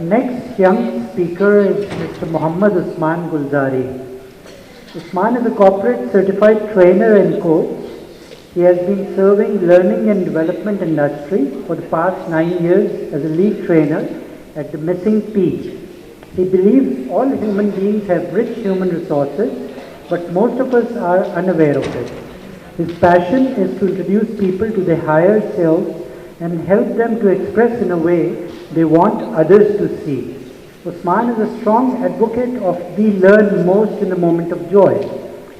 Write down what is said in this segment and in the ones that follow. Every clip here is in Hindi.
Next young speaker is Mr. Muhammad Usman Gulzari. Usman is a corporate certified trainer and coach. He has been serving learning and development industry for the past 9 years as a lead trainer at the Missing Piece. He believes all human beings have rich human resources, but most of us are unaware of it. His passion is to introduce people to their higher selves and help them to express in a way they want others to see. Usman is a strong advocate of we learn most in the moment of joy.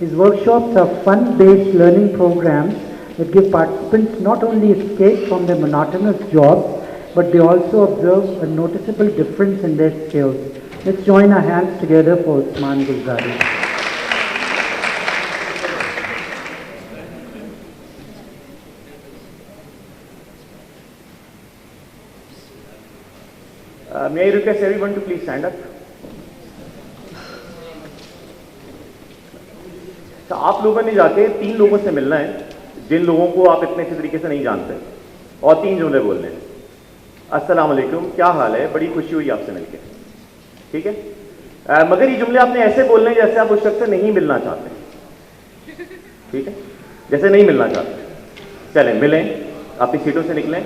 His workshops are fun-based learning programs that give participants not only escape from their monotonous jobs, but they also observe a noticeable difference in their skills. Let's join our hands together for Usman Gulzari. May I request everyone to please stand up? तो आप लोगों ने जाके 3 लोगों से मिलना है जिन लोगों को आप इतने अच्छे तरीके से नहीं जानते, और 3 जुमले बोलने हैं। अस्सलाम वालेकुम, क्या हाल है, बड़ी खुशी हुई आपसे मिलके, ठीक है। मगर ये जुमले आपने ऐसे बोलने हैं जैसे आप उस शख्स से नहीं मिलना चाहते, ठीक है, जैसे नहीं मिलना चाहते। चलें, मिलें, अपनी सीटों से निकलें।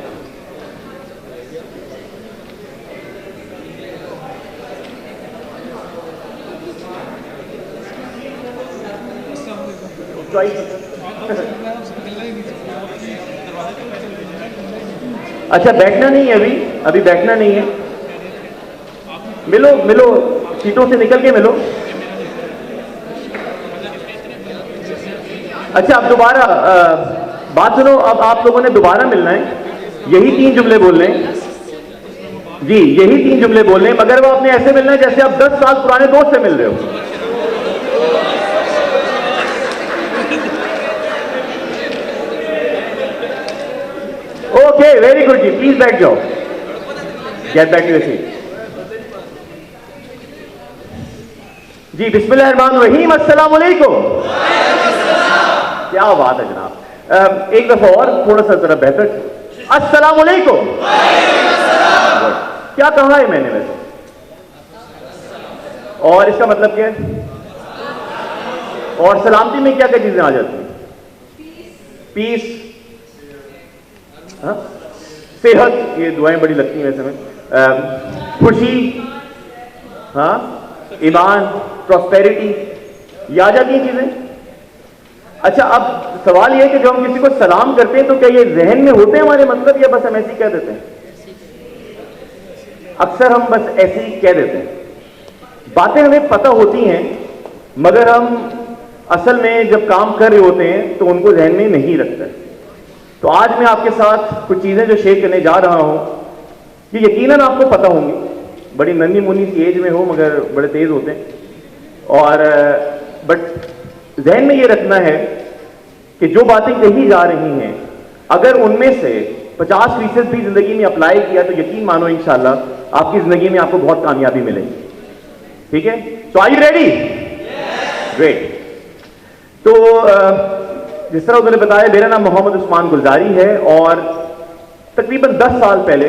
अच्छा, बैठना नहीं है, अभी बैठना नहीं है। मिलो सीटों से निकल के मिलो। अच्छा, अब दोबारा बात सुनो। अब आप लोगों ने दोबारा मिलना है, यही 3 जुमले बोलने हैं जी, यही 3 जुमले बोलने हैं, मगर वो आपने ऐसे मिलना है जैसे आप 10 साल पुराने दोस्त से मिल रहे हो। ओके, वेरी गुड जी, प्लीज बैठ जाओ। Get back to your seat जी। बिस्मिल्लाहिर्रहमानिर्रहीम, अस्सलाम वालेकुम। क्या बात है जनाब, एक दफा और थोड़ा सा जरा बेहतर। अस्सलाम वालेकुम। क्या कहा है मैंने वैसे, और इसका मतलब क्या है? और सलामती में क्या क्या चीजें आ जाती हैं? पीस, हाँ? सेहत, ये दुआएं बड़ी लगती हैं वैसे में। खुशी, हाँ, ईमान, प्रॉस्पेरिटी, ये आ जाती हैं चीजें। अच्छा, अब सवाल ये है कि जब हम किसी को सलाम करते हैं तो क्या ये जहन में होते हैं हमारे मतलब, या बस हम ऐसे ही कह देते हैं? अक्सर हम बस ऐसे ही कह देते हैं। बातें हमें पता होती हैं, मगर हम असल में जब काम कर रहे होते हैं तो उनको जहन में नहीं रखते। तो आज मैं आपके साथ कुछ चीजें जो शेयर करने जा रहा हूं, ये यकीनन आपको पता होंगी, बड़ी नन्ही मुन्नी सी एज में हो मगर बड़े तेज होते हैं। और बट जहन में ये रखना है कि जो बातें कही जा रही हैं, अगर उनमें से 50% भी जिंदगी में अप्लाई किया तो यकीन मानो इंशाल्लाह आपकी जिंदगी में आपको बहुत कामयाबी मिलेगी, ठीक है। सो आर यू रेडी? ग्रेट। तो जिस तरह उन्होंने बताया, मेरा नाम मोहम्मद उस्मान गुलजारी है, और तकरीबन 10 साल पहले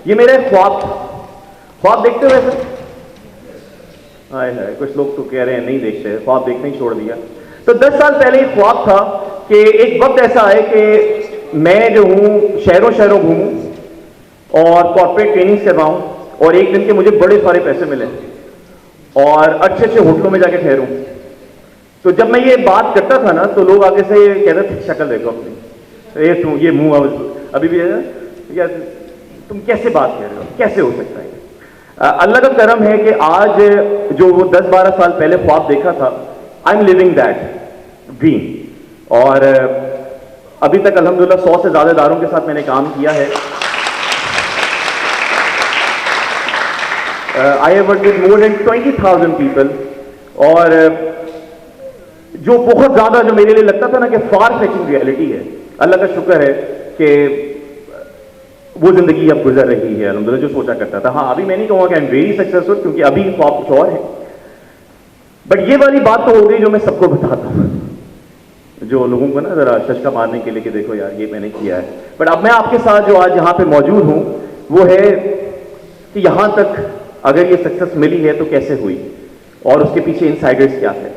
ये मेरा एक ख्वाब देखते हुए सर, हाय हाय, कुछ लोग तो कह रहे हैं नहीं देखते, ख्वाब देखना ही छोड़ दिया। तो 10 साल पहले एक ख्वाब था कि एक वक्त ऐसा आए कि मैं जो हूँ शहरों घूमूं और कॉर्पोरेट ट्रेनिंग करवाऊं, और एक दिन के मुझे बड़े सारे पैसे मिले और अच्छे अच्छे होटलों में जाके ठहरूं। तो जब मैं ये बात करता था ना, तो लोग आगे से कहते थे शक्ल देखो अपनी, ये मुंह अभी भी है या तुम कैसे बात कर रहे हो, कैसे हो सकता है? अल्लाह का करम है कि आज जो वो 10-12 साल पहले ख्वाब देखा था, I am living that dream. और अभी तक अल्हम्दुलिल्लाह 100 से ज्यादा इदारों के साथ मैंने काम किया है। I have worked with more than 20,000 people, और जो बहुत ज्यादा जो मेरे लिए लगता था ना कि फार फेचिंग रियलिटी है, अल्लाह का शुक्र है कि वो जिंदगी अब गुजर रही है अल्हम्दुलिल्लाह, जो सोचा करता था। हाँ, अभी मैं नहीं कहूँगा कि आई एम वेरी सक्सेसफुल, क्योंकि अभी ख्वाब कुछ और है, बट ये वाली बात तो हो गई जो मैं सबको बताता हूँ, जो लोगों को ना जरा चस्का मारने के लिए कि देखो यार ये मैंने किया है। बट अब मैं आपके साथ जो आज यहाँ पे मौजूद हूँ वो है कि यहाँ तक अगर ये सक्सेस मिली है तो कैसे हुई और उसके पीछे इनसाइडर्स क्या थे।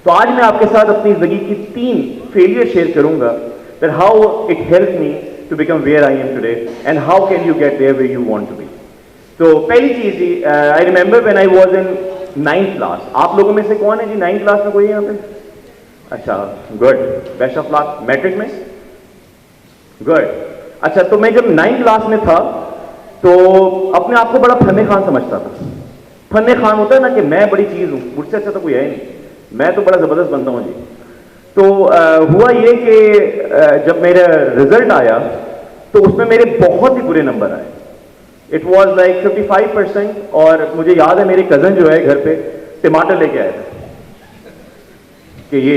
तो आज मैं आपके साथ अपनी जिंदगी की 3 फेलियर शेयर करूंगा, that how it helped me to become where I am today and how can you get there where you want to be। तो पहली चीज जी, I remember when I was in 9th class. आप लोगों में से कौन है जी 9th क्लास में, कोई है यहाँ पे? अच्छा, good, best of luck. Matric में? गुड। अच्छा, तो मैं जब 9th क्लास में था तो अपने आप को बड़ा फन्ने खान समझता था। फन्ने खान होता है ना कि मैं बड़ी चीज हूं, मुझसे अच्छा तो कोई है नहीं, मैं तो बड़ा जबरदस्त बनता हूं जी। तो हुआ ये कि जब मेरा रिजल्ट आया तो उसमें मेरे बहुत ही बुरे नंबर आए। It was like 55%। और मुझे याद है मेरे कजन जो है घर पे टमाटर लेके आए थे कि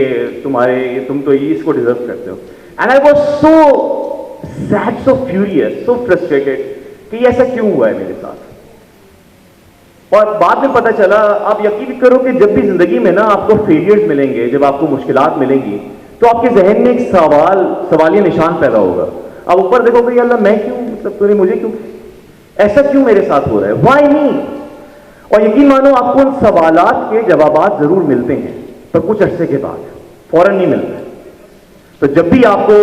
तुम तो ये इसको डिजर्व करते हो। And I was so sad, so furious, so frustrated कि ऐसा क्यों हुआ है मेरे साथ। और बाद में पता चला, आप यकीन करो कि जब भी जिंदगी में ना आपको फेलियर्स मिलेंगे, जब आपको मुश्किलात मिलेंगी, तो आपके जहन में एक सवालिया निशान पैदा होगा। आप ऊपर देखोगे, अल्लाह मैं क्यों, मतलब तूने मुझे क्यों, ऐसा क्यों मेरे साथ हो रहा है, व्हाई मी। और यकीन मानो आपको उन सवालात के जवाबात जरूर मिलते हैं, पर कुछ अरसे के बाद, फौरन नहीं मिलते। तो जब भी आपको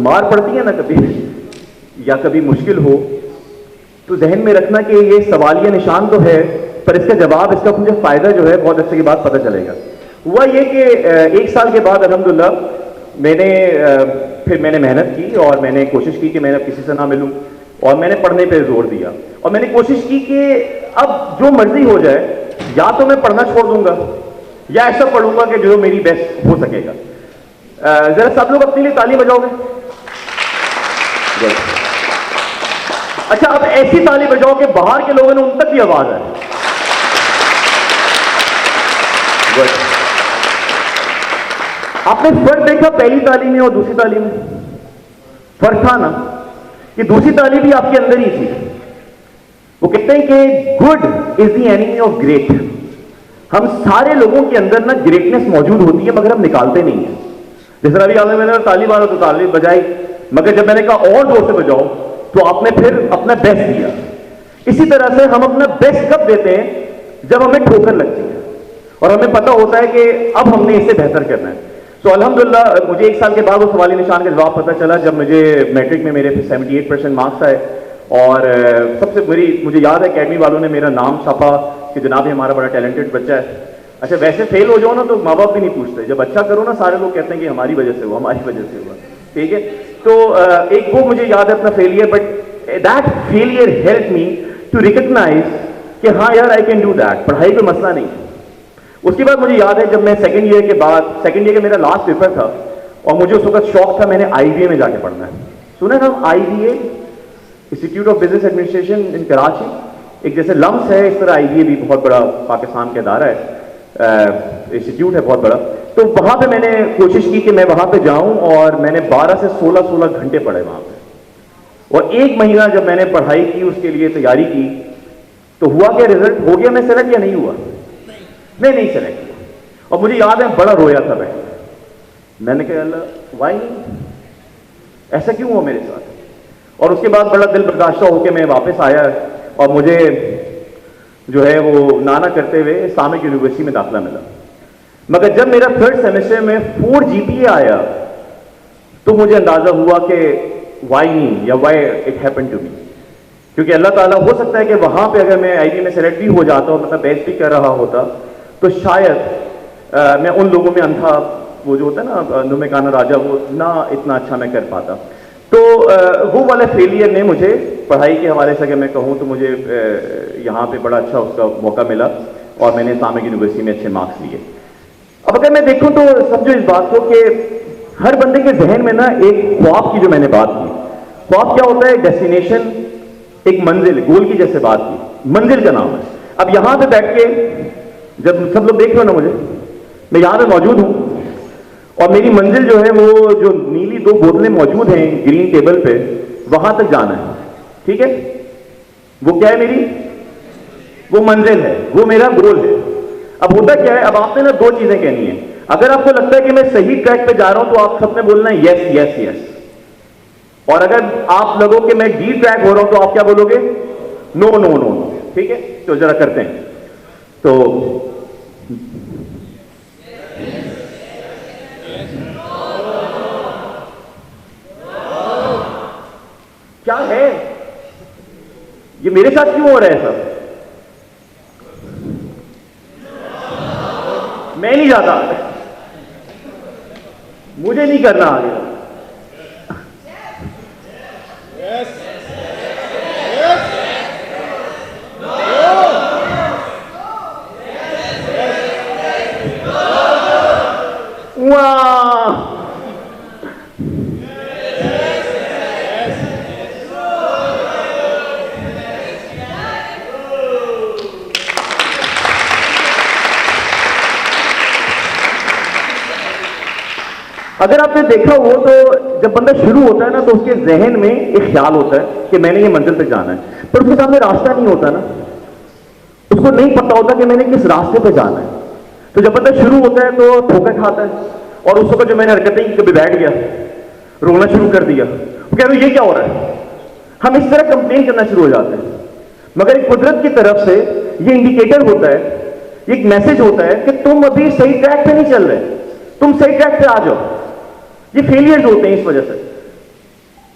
मार पड़ती है ना कभी या कभी मुश्किल हो, तो जहन में रखना कि ये सवालिया निशान तो है, पर इसका जवाब, इसका मुझे फायदा जो है बहुत अच्छे के बाद पता चलेगा। हुआ ये कि 1 साल के बाद अल्हम्दुलिल्लाह फिर मैंने मेहनत की और मैंने कोशिश की कि मैं अब किसी से ना मिलूं, और मैंने पढ़ने पे जोर दिया और मैंने कोशिश की कि अब जो मर्जी हो जाए, या तो मैं पढ़ना छोड़ दूंगा या ऐसा पढ़ूंगा कि जो मेरी बेस्ट हो सकेगा। जरा सब लोग अपने लिए ताली बजाओगे? अच्छा, अब ऐसी ताली बजाओ कि बाहर के लोगों ने उन तक भी आवाज है। आपने फर्क देखा पहली ताली में और दूसरी ताली में? फर्क था ना कि दूसरी ताली भी आपके अंदर ही थी। वो कहते हैं कि good is the enemy of great. हम सारे लोगों के अंदर ना ग्रेटनेस मौजूद होती है, मगर हम निकालते नहीं है। जिस तरह भी आपने मैंने ताली मारो तो ताली बजाई, मगर जब मैंने कहा और जोर से बजाओ तो आपने फिर अपना बेस्ट दिया। इसी तरह से हम अपना बेस्ट कब देते हैं? जब हमें ठोकर लगती है और हमें पता होता है कि अब हमने इससे बेहतर करना है। तो अल्हम्दुलिल्लाह मुझे 1 साल के बाद वो सवाली निशान का जवाब पता चला, जब मुझे मैट्रिक में मेरे 78% मार्क्स आए। और सबसे बड़ी, मुझे याद है अकेडमी वालों ने मेरा नाम छापा कि जनाब ये हमारा बड़ा टैलेंटेड बच्चा है। अच्छा, वैसे फेल हो जाओ ना तो माँ बाप भी नहीं पूछते, जब अच्छा करो ना सारे लोग कहते हैं कि हमारी वजह से हुआ, हमारी वजह से हुआ। ठीक है, तो एक वो मुझे याद है अपना failure, but that failure help me to recognise कि हाँ यार आई कैन डू दैट, पढ़ाई कोई मसला नहीं है। उसके बाद मुझे याद है जब मैं सेकंड ईयर का मेरा लास्ट पेपर था और मुझे उस वक्त शौक था मैंने IBA में जाके पढ़ना है। सुना था IBA, institute of business administration in Karachi, एक जैसे लम्स है इस तरह IBA भी बहुत बड़ा पाकिस्तान का इदारा है, इंस्टीट्यूट है बहुत बड़ा। तो वहां पे मैंने कोशिश की कि मैं वहां पे जाऊं और मैंने 12 से 16 घंटे पढ़े वहां पे। और 1 महीना जब मैंने पढ़ाई की, उसके लिए तैयारी की, तो हुआ क्या, रिजल्ट हो गया, मैं सेलेक्ट या नहीं हुआ? मैं नहीं सेलेक्ट हुआ। और मुझे याद है बड़ा रोया था मैं। मैंने कहा अल्लाह वाई, ऐसा क्यों हुआ मेरे साथ? और उसके बाद बड़ा दिल बर्दाश्त होकर मैं वापस आया और मुझे जो है वो नाना करते हुए इस्लामिक यूनिवर्सिटी में दाखिला मिला। मगर जब मेरा 3rd सेमेस्टर में 4 GPA आया तो मुझे अंदाजा हुआ कि वाई नहीं, या why it happen to me. क्योंकि अल्लाह ताला, हो सकता है कि वहां पे अगर मैं IB में सेलेक्ट भी हो जाता और मतलब बेस्ट भी कर रहा होता तो शायद मैं उन लोगों में अंधा, वो जो होता है ना नुमे काना राजा, वो ना इतना अच्छा मैं कर पाता। तो वो वाला फेलियर ने मुझे पढ़ाई के हवाले से अगर मैं कहूँ तो मुझे यहाँ पे बड़ा अच्छा उसका मौका मिला और मैंने इस्लामिक यूनिवर्सिटी में अच्छे मार्क्स लिए। अब अगर मैं देखूँ तो समझो इस बात को कि हर बंदे के जहन में ना एक ख्वाब की, जो मैंने बात की, ख्वाब क्या होता है? डेस्टिनेशन, एक मंजिल, गोल की जैसे बात की, मंजिल का नाम है। अब यहां पे बैठ के, जब सब लोग देख रहे हो ना मुझे, मैं यहां पे मौजूद हूं और मेरी मंजिल जो है वो जो नीली 2 बोतलें मौजूद हैं ग्रीन टेबल पे, वहां तक जाना है। ठीक है, वो क्या है मेरी? वो मंजिल है, वो मेरा गोल है। अब होता क्या है, अब आपने ना 2 चीजें कहनी है। अगर आपको लगता है कि मैं सही ट्रैक पे जा रहा हूं तो आप सबने बोलना है यस यस यस, और अगर आप लगो कि मैं डी ट्रैक हो रहा हूं तो आप क्या बोलोगे? No no no no. ठीक है, तो जरा करते हैं। तो क्या है ये, मेरे साथ क्यों हो रहा है सब? मैं नहीं जाता, मुझे नहीं करना आगे। वाह, अगर आपने देखा हो तो जब बंदा शुरू होता है ना तो उसके जहन में एक ख्याल होता है कि मैंने ये मंजिल पे जाना है, पर उसके सामने रास्ता नहीं होता ना, उसको नहीं पता होता कि मैंने किस रास्ते पे जाना है। तो जब बंदा शुरू होता है तो ठोकर खाता है, और उस वक्त जो मैंने हरकतें की, कभी बैठ गया, रोना शुरू कर दिया, वो कह रहे ये क्या हो रहा है, हम इस तरह कंप्लेन करना शुरू हो जाते हैं। मगर एक कुदरत की तरफ से ये इंडिकेटर होता है, ये एक मैसेज होता है कि तुम अभी सही ट्रैक पे नहीं चल रहे, तुम सही ट्रैक पे आ जाओ। ये फेलियर्स होते हैं इस वजह से।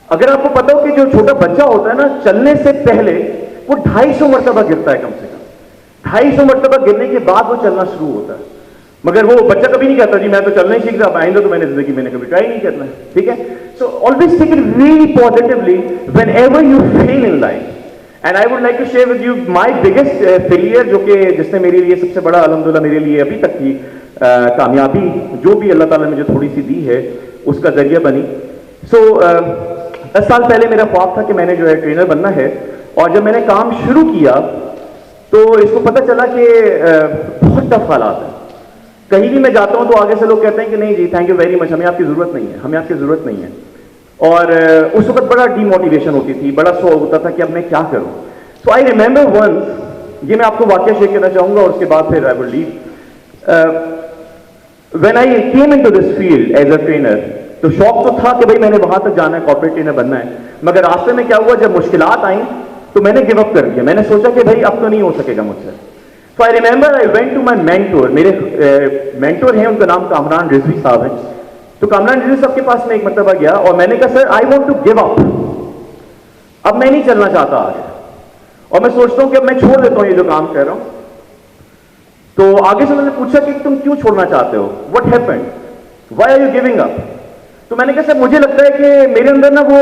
अगर आपको पता हो कि जो छोटा बच्चा होता है ना, चलने से पहले वो 250 मरतबा गिरता है, कम से कम 250 मरतबा गिरने के बाद वो चलना शुरू होता है। मगर वो बच्चा कभी नहीं कहता जी मैं तो चलना ही सीख रहा, आइंदा तो मैंने जिंदगी मैंने कभी ट्राई नहीं करना है, ठीक है। So always take it really positively whenever you fail in life. And I would like to share with you my biggest failure, जो कि जिसने मेरे लिए सबसे बड़ा अल्हम्दुलिल्लाह मेरे लिए अभी तक की कामयाबी जो भी अल्लाह ताला ने मुझे थोड़ी सी दी है उसका जरिया बनी। सो 10 साल पहले मेरा ख्वाब था कि मैंने जो है ट्रेनर बनना है, और जब मैंने काम शुरू किया तो इसको पता चला कि बहुत टफ हालात है। कहीं भी मैं जाता हूं तो आगे से लोग कहते हैं कि नहीं जी थैंक यू वेरी मच, हमें आपकी जरूरत नहीं है, हमें आपकी जरूरत नहीं है। और उस वक्त बड़ा डीमोटिवेशन होती थी, बड़ा शौक होता था कि अब मैं क्या करूं। सो आई रिमेंबर वंस, ये मैं आपको वाकया शेयर करना चाहूंगा और उसके बाद फिर I will leave. When I came into this field as a trainer, तो शौक तो था कि भाई मैंने वहां तक जाना है, कॉर्पोरेट ट्रेनर बनना है। मगर रास्ते में क्या हुआ, जब मुश्किलात आई तो मैंने गिव अप कर दिया। मैंने सोचा कि भाई अब तो नहीं हो सकेगा मुझसे। So I remember I went to my mentor, मेरे मेंटोर हैं, उनका नाम कामरान रिजवी साहब है। तो कामरान रिजवी साहब के पास मैं एक मरतबा गया और मैंने कहा sir I want to give up, अब मैं नहीं चलना चाहता आगे, और मैं सोचता हूं कि अब मैं छोड़ देता हूं ये जो काम कर रहा हूं। तो आगे से मैंने पूछा कि तुम क्यों छोड़ना चाहते हो, what happened, why are you giving up. तो मैंने कहा सर मुझे लगता है कि मेरे अंदर ना वो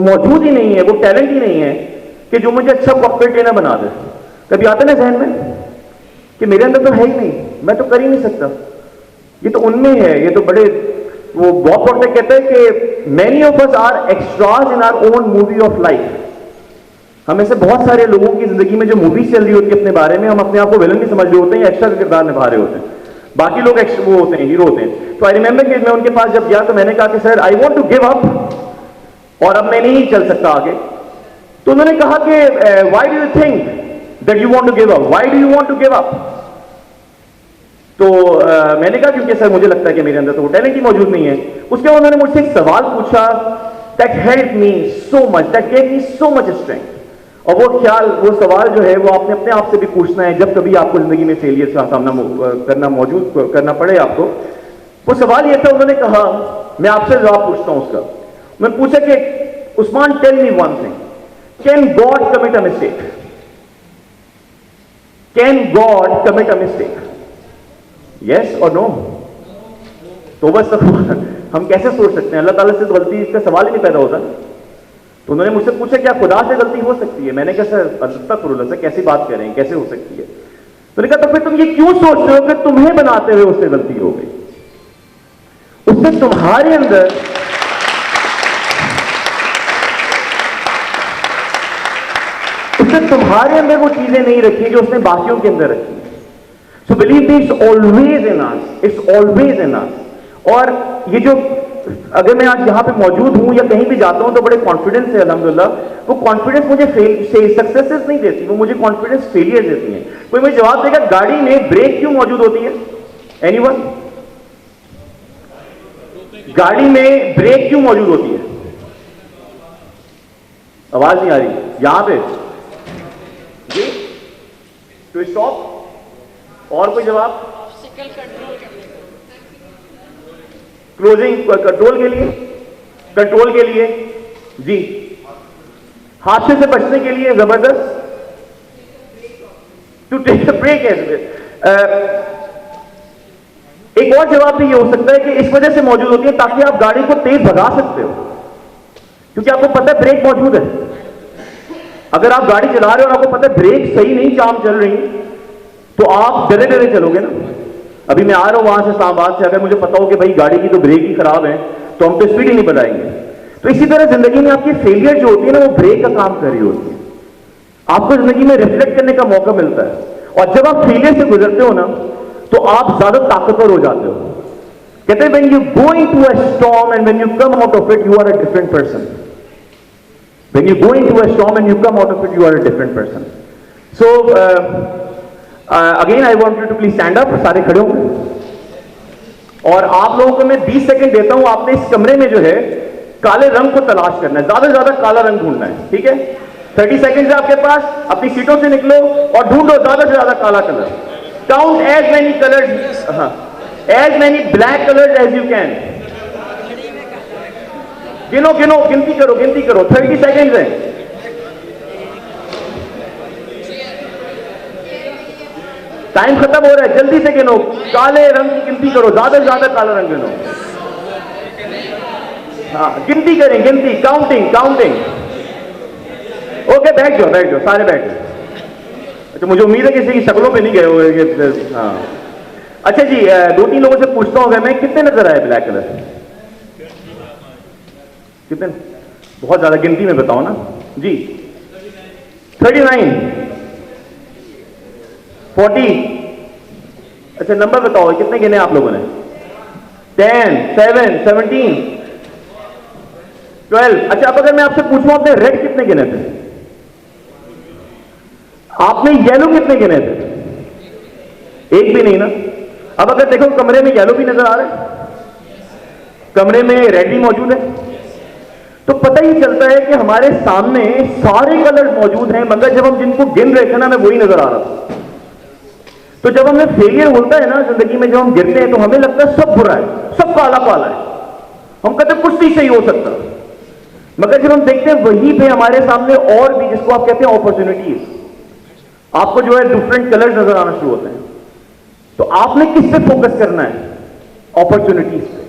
मौजूद ही नहीं है, वो टैलेंट ही नहीं है कि जो मुझे अच्छा कॉर्पोरेट ट्रेनर बना दे। कभी आता ना जहन में कि मेरे अंदर तो है ही नहीं, मैं तो कर ही नहीं सकता, ये तो उनमें है। ये तो बड़े वो बहुत वक्त कहते हैं कि many of us are extras in our own movie of life. हम ऐसे बहुत सारे लोगों की जिंदगी में जो मूवीज चल रही होती है अपने बारे में, हम अपने आप को विलन भी समझ रहे होते हैं या एक्स्ट्रा का किरदार निभा रहे होते हैं, बाकी लोग वो होते हैं, हीरो होते हैं। तो आई रिमेंबर कि मैं उनके पास जब गया तो मैंने कहा कि sir I want to give up, और अब मैं नहीं चल सकता आगे। तो उन्होंने कहा कि why do you think that you want to give up, why do you want to give up. तो मैंने कहा क्योंकि सर मुझे लगता है कि मेरे अंदर तो वो टैलेंट ही मौजूद नहीं है। उसके बाद उन्होंने मुझसे एक सवाल पूछा that help me so much, that gave me so much strength. और वो ख्याल, वो सवाल जो है वो आपने अपने आप से भी पूछना है जब कभी आपको जिंदगी में फेलियर का सामना करना पड़े आपको। वो सवाल ये था, उन्होंने कहा, मैं आपसे जवाब पूछता हूं उसका। मैंने पूछा कि Usman tell me one thing, can God commit a mistake, can God commit a mistake, yes और नो। तो बस हम कैसे सोच सकते हैं, अल्लाह ताला से तो गलती का सवाल ही नहीं पैदा होता। तो उन्होंने मुझसे पूछा क्या खुदा से गलती हो सकती है। मैंने कहा सर अस्तगफिरुल्लाह, सर कैसी बात कर रहे हैं, कैसे हो सकती है। मैंने कहा तो फिर तुम ये क्यों सोच रहे हो कि तुम्हें बनाते हुए उससे गलती हो गई, उससे तुम्हारे अंदर वो चीजें नहीं रखी जो उसने बाकियों के अंदर रखी। So believe me, it's always in us, it's always in us. और ये जो अगर मैं आज यहां पे मौजूद हूं या कहीं भी जाता हूं तो बड़े कॉन्फिडेंस है अल्हम्दुलिल्लाह। वो कॉन्फिडेंस मुझे सक्सेसेस नहीं देती, वो मुझे कॉन्फिडेंस फेलियर देती है। कोई मुझे जवाब देगा गाड़ी में ब्रेक क्यों मौजूद होती है, एनीवन? गाड़ी में ब्रेक क्यों मौजूद होती है? आवाज नहीं आ रही यहां पे जी? To stop. और कोई जवाब? क्लोजिंग कंट्रोल के लिए, कंट्रोल के लिए जी, हादसे से बचने के लिए जबरदस्त, टू टेक अ ब्रेक। एक और जवाब भी ये हो सकता है कि इस वजह से मौजूद होती है ताकि आप गाड़ी को तेज भगा सकते हो, क्योंकि आपको पता है ब्रेक मौजूद है। अगर आप गाड़ी चला रहे हो और आपको पता है ब्रेक सही नहीं काम चल रही, तो आप डरे डरे चलोगे ना। अभी मैं आ रहा हूं वहां से इस्लामाबाद से, अगर मुझे पता हो कि भाई गाड़ी की तो ब्रेक ही खराब है, तो हम तो स्पीड ही नहीं बढ़ाएंगे। तो इसी तरह जिंदगी में आपकी फेलियर जो होती है ना, वो ब्रेक का काम कर रही होती है। आपको जिंदगी में रिफ्लेक्ट करने का मौका मिलता है, और जब आप फेलियर से गुजरते हो ना, तो आप ज्यादा ताकतवर हो जाते हो। कहते हैं when you go into a storm and when you come out of it, you are a different person. When you go into a storm and you come out of it, you are a different person. So again I want you to please stand up, सारे खड़े होंगे। और आप लोगों को मैं 20 सेकंड देता हूं, आपने इस कमरे में जो है काले रंग को तलाश करना है, ज्यादा से ज्यादा काला रंग ढूंढना है, ठीक है? 30 सेकंड है आपके पास, अपनी सीटों से निकलो और ढूंढो ज्यादा से ज्यादा काला colour. Count as many colours, as many black colours as you can. गिनो गिनो, गिनती करो, गिनती करो। 30 सेकंड है। टाइम खत्म हो रहा है, जल्दी से गिनो, काले रंग की गिनती करो, ज्यादा से ज्यादा काला रंग गिनो। हाँ, गिनती करें, गिनती, काउंटिंग, काउंटिंग। ओके, बैठ जाओ, बैठ जाओ, सारे बैठ जाओ। अच्छा, मुझे उम्मीद है किसी की शक्लों पे नहीं गए हुए। हाँ, अच्छा जी, 2-3 लोगों से पूछता हूँ मैं, कितने नजर आए ब्लैक कलर? कितने? बहुत ज्यादा, गिनती में बताओ ना जी। 39, 40। अच्छा, नंबर बताओ, कितने गिने आप लोगों ने? 10, 7, 17, 12। अच्छा, अब अगर मैं आपसे पूछूं, आपने रेड कितने गिने थे? आपने येलो कितने गिने थे? एक भी नहीं ना। अब अगर देखो कमरे में येलो भी नजर आ रहा है, कमरे में रेड भी मौजूद है, तो पता ही चलता है कि हमारे सामने सारे कलर मौजूद हैं, मगर जब हम जिनको गिन रहे थे ना, मैं वही नजर आ रहा था। तो जब हमें फेलियर होता है ना जिंदगी में, जब हम गिरते हैं तो हमें लगता है सब बुरा है, सब काला काला है, हम कहते हैं कुछ नहीं सही हो सकता। मगर जब हम देखते हैं वहीं पे हमारे सामने और भी, जिसको आप कहते हैं अपॉर्चुनिटीज, आपको जो है डिफरेंट कलर्स नजर आना शुरू होते हैं। तो आपने किस पे फोकस करना है? अपॉर्चुनिटीज पे।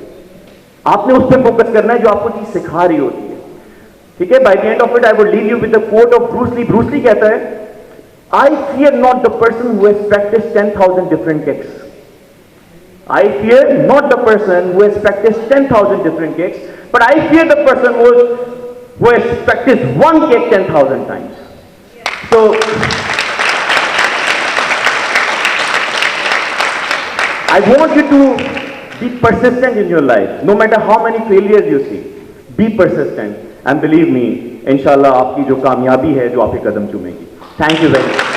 आपने उस पे फोकस करना है जो आपको चीज सिखा रही होती है, ठीक है? By the end of it I would leave you with the quote of Bruce Lee. Bruce Lee कहता है, I fear not the person who has practiced 10,000 different kicks. I fear not the person who has practiced 10,000 different kicks, but I fear the person who has practiced one kick 10,000 times. So, I want you to be persistent in your life, no matter how many failures you see. Be persistent, and believe me, inshallah आपकी जो कामयाबी है, जो आपके कदम चूमेगी। Thank you very much.